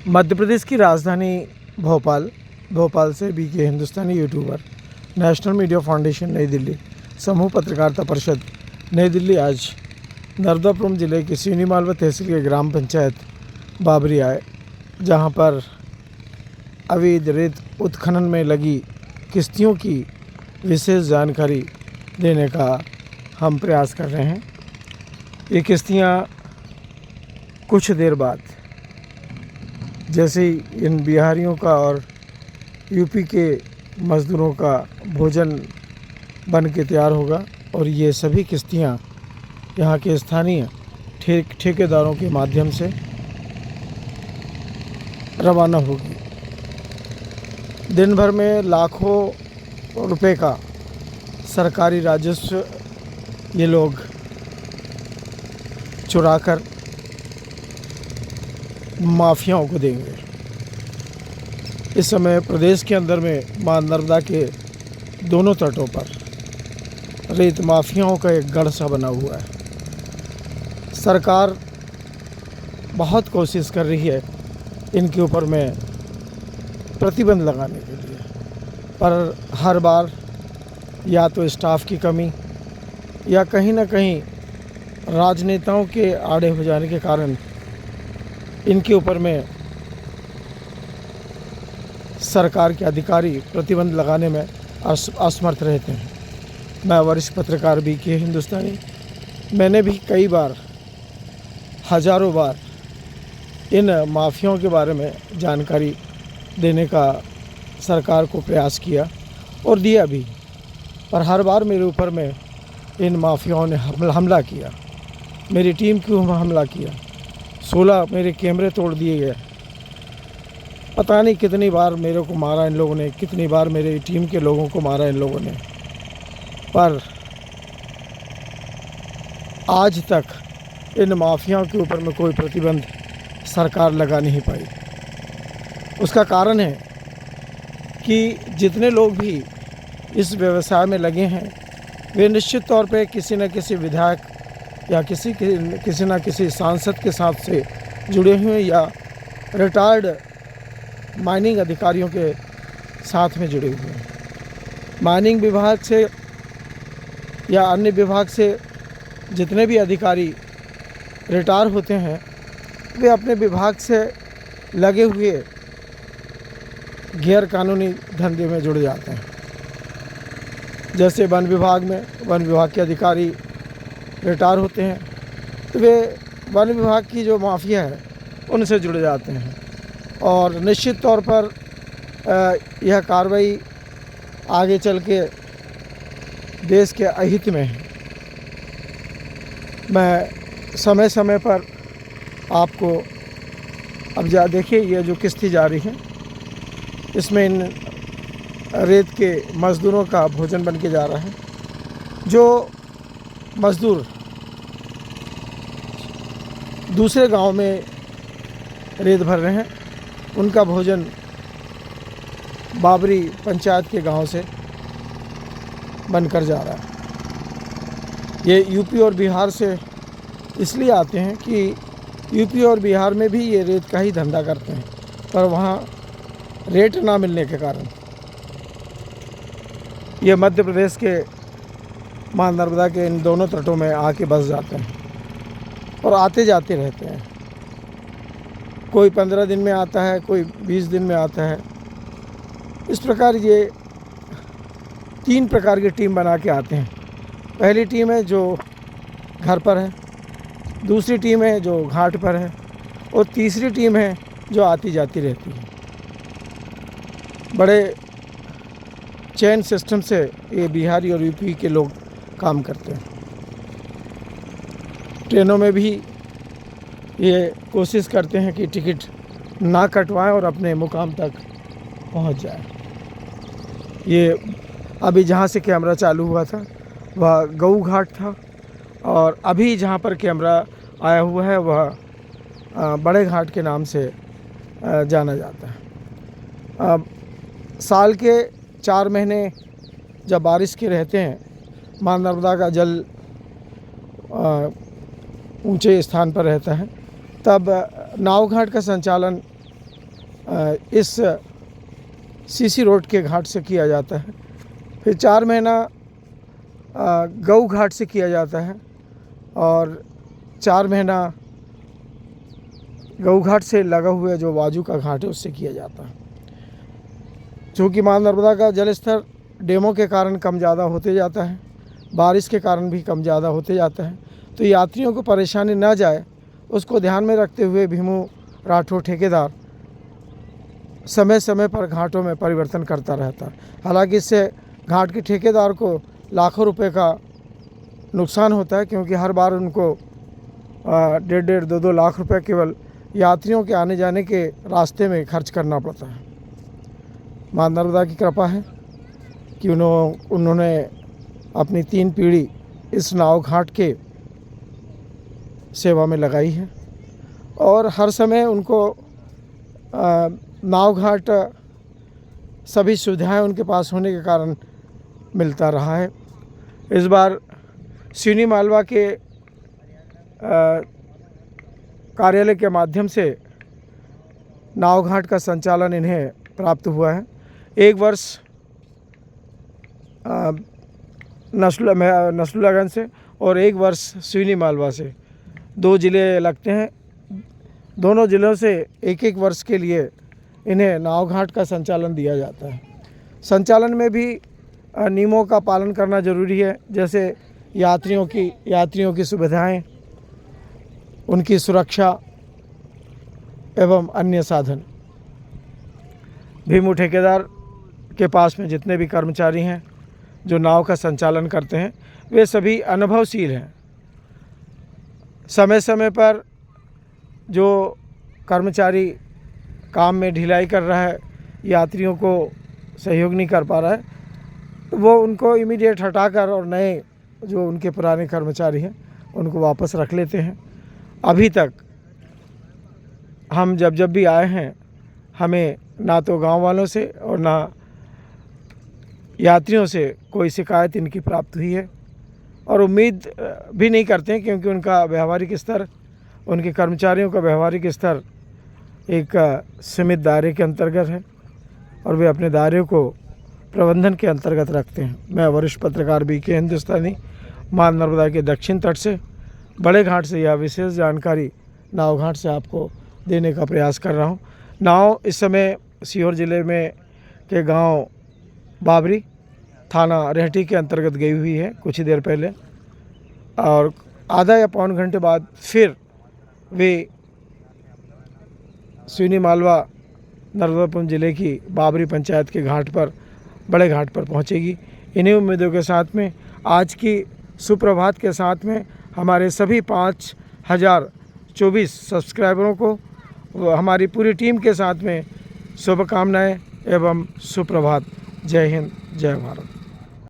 मध्य प्रदेश की राजधानी भोपाल से बीके हिंदुस्तानी यूट्यूबर नेशनल मीडिया फाउंडेशन नई दिल्ली समूह पत्रकारिता परिषद नई दिल्ली आज नर्मदापुरम जिले के सिवनी मालवा तहसील के ग्राम पंचायत बाबरी आए, जहां पर अवैध रेत उत्खनन में लगी किश्तियों की विशेष जानकारी देने का हम प्रयास कर रहे हैं। ये किश्तियाँ कुछ देर बाद जैसे ही इन बिहारियों का और यूपी के मज़दूरों का भोजन बन के तैयार होगा और ये सभी किश्तियाँ यहाँ के स्थानीय ठेकेदारों के माध्यम से रवाना होगी। दिन भर में लाखों रुपए का सरकारी राजस्व ये लोग चुराकर माफियाओं को देंगे। इस समय प्रदेश के अंदर में मां नर्मदा के दोनों तटों पर रेत माफियाओं का एक गढ़ सा बना हुआ है। सरकार बहुत कोशिश कर रही है इनके ऊपर में प्रतिबंध लगाने के लिए, पर हर बार या तो स्टाफ की कमी या कहीं ना कहीं राजनेताओं के आड़े हो जाने के कारण इनके ऊपर में सरकार के अधिकारी प्रतिबंध लगाने में असमर्थ रहते हैं। मैं वरिष्ठ पत्रकार बीके हिंदुस्तानी, मैंने भी कई बार, हज़ारों बार इन माफियाओं के बारे में जानकारी देने का सरकार को प्रयास किया और दिया भी, पर हर बार मेरे ऊपर में इन माफियाओं ने हमला किया, मेरी टीम को हमला किया। 16 मेरे कैमरे तोड़ दिए गए। पता नहीं कितनी बार मेरे को मारा इन लोगों ने, कितनी बार मेरी टीम के लोगों को मारा इन लोगों ने, पर आज तक इन माफियाओं के ऊपर में कोई प्रतिबंध सरकार लगा नहीं पाई। उसका कारण है कि जितने लोग भी इस व्यवसाय में लगे हैं वे निश्चित तौर पे किसी न किसी विधायक या किसी न किसी सांसद के साथ से जुड़े हुए या रिटायर्ड माइनिंग अधिकारियों के साथ में जुड़े हुए हैं। माइनिंग विभाग से या अन्य विभाग से जितने भी अधिकारी रिटायर होते हैं वे अपने विभाग से लगे हुए गैर कानूनी धंधे में जुड़ जाते हैं। जैसे वन विभाग के अधिकारी रिटायर होते हैं तो वे वन विभाग की जो माफिया है उनसे जुड़ जाते हैं और निश्चित तौर पर यह कार्रवाई आगे चल के देश के अहित में है। मैं समय समय पर आपको अब देखिए ये जो किश्ती जा रही है इसमें इन रेत के मज़दूरों का भोजन बन के जा रहा है। जो मज़दूर दूसरे गांव में रेत भर रहे हैं उनका भोजन बाबरी पंचायत के गांव से बनकर जा रहा है। ये यूपी और बिहार से इसलिए आते हैं कि यूपी और बिहार में भी ये रेत का ही धंधा करते हैं, पर वहाँ रेट ना मिलने के कारण ये मध्य प्रदेश के मां नर्मदा के इन दोनों तटों में आके बस जाते हैं और आते जाते रहते हैं। कोई 15 दिन में आता है, कोई 20 दिन में आता है। इस प्रकार ये 3 प्रकार की टीम बना के आते हैं। पहली टीम है जो घर पर है, दूसरी टीम है जो घाट पर है और तीसरी टीम है जो आती जाती रहती है। बड़े चेन सिस्टम से ये बिहारी और यूपी के लोग काम करते हैं। ट्रेनों में भी ये कोशिश करते हैं कि टिकट ना कटवाएं और अपने मुकाम तक पहुंच जाए। ये अभी जहां से कैमरा चालू हुआ था वह गऊ घाट था और अभी जहां पर कैमरा आया हुआ है वह बड़े घाट के नाम से जाना जाता है। अब साल के 4 महीने जब बारिश के रहते हैं, मां नर्मदा का जल ऊंचे स्थान पर रहता है, तब नाव घाट का संचालन इस सीसी रोड के घाट से किया जाता है। फिर 4 महीना गऊ घाट से किया जाता है और 4 महीना गऊ घाट से लगा हुआ जो वाजू का घाट है उससे किया जाता है। चूँकि माँ नर्मदा का जल स्तर डैमों के कारण कम ज़्यादा होते जाता है, बारिश के कारण भी कम ज़्यादा होते जाता है, तो यात्रियों को परेशानी न जाए उसको ध्यान में रखते हुए भीमू राठौर ठेकेदार समय समय पर घाटों में परिवर्तन करता रहता है। हालांकि इससे घाट के ठेकेदार को लाखों रुपए का नुकसान होता है, क्योंकि हर बार उनको 1.5-2 लाख रुपए केवल यात्रियों के आने जाने के रास्ते में खर्च करना पड़ता है। माँ नर्मदा की कृपा है कि उन्होंने अपनी 3 पीढ़ी इस नाव घाट के सेवा में लगाई है और हर समय उनको नाव घाट सभी सुविधाएं उनके पास होने के कारण मिलता रहा है। इस बार सिवनी मालवा के कार्यालय के माध्यम से नाव घाट का संचालन इन्हें प्राप्त हुआ है। 1 वर्ष नसरुल्लागंज से और 1 वर्ष सिवनी मालवा से, 2 ज़िले लगते हैं। दोनों ज़िलों से 1-1 वर्ष के लिए इन्हें नाव घाट का संचालन दिया जाता है। संचालन में भी नियमों का पालन करना ज़रूरी है, जैसे यात्रियों की सुविधाएं, उनकी सुरक्षा एवं अन्य साधन। भीमू ठेकेदार के पास में जितने भी कर्मचारी हैं जो नाव का संचालन करते हैं वे सभी अनुभवशील हैं। समय समय पर जो कर्मचारी काम में ढिलाई कर रहा है, यात्रियों को सहयोग नहीं कर पा रहा है, तो वो उनको इमीडिएट हटाकर और नए जो उनके पुराने कर्मचारी हैं उनको वापस रख लेते हैं। अभी तक हम जब भी आए हैं हमें ना तो गांव वालों से और ना यात्रियों से कोई शिकायत इनकी प्राप्त हुई है और उम्मीद भी नहीं करते हैं, क्योंकि उनका व्यवहारिक स्तर, उनके कर्मचारियों का व्यवहारिक स्तर एक सीमित दायरे के अंतर्गत है और वे अपने दायरे को प्रबंधन के अंतर्गत रखते हैं। मैं वरिष्ठ पत्रकार BK हिंदुस्तानी माँ नर्मदा के दक्षिण तट से बड़े घाट से यह विशेष जानकारी नाव घाट से आपको देने का प्रयास कर रहा हूँ। नाव इस समय सीहोर ज़िले में के गांव बाबरी थाना रेहटी के अंतर्गत गई हुई है कुछ ही देर पहले, और आधा या पौन घंटे बाद फिर वे सिवनी मालवा नर्मदापुरम ज़िले की बाबरी पंचायत के घाट पर, बड़े घाट पर पहुंचेगी। इन्हीं उम्मीदों के साथ में आज की सुप्रभात के साथ में हमारे सभी 5024 सब्सक्राइबरों को हमारी पूरी टीम के साथ में शुभकामनाएं एवं सुप्रभात। जय हिंद, जय भारत।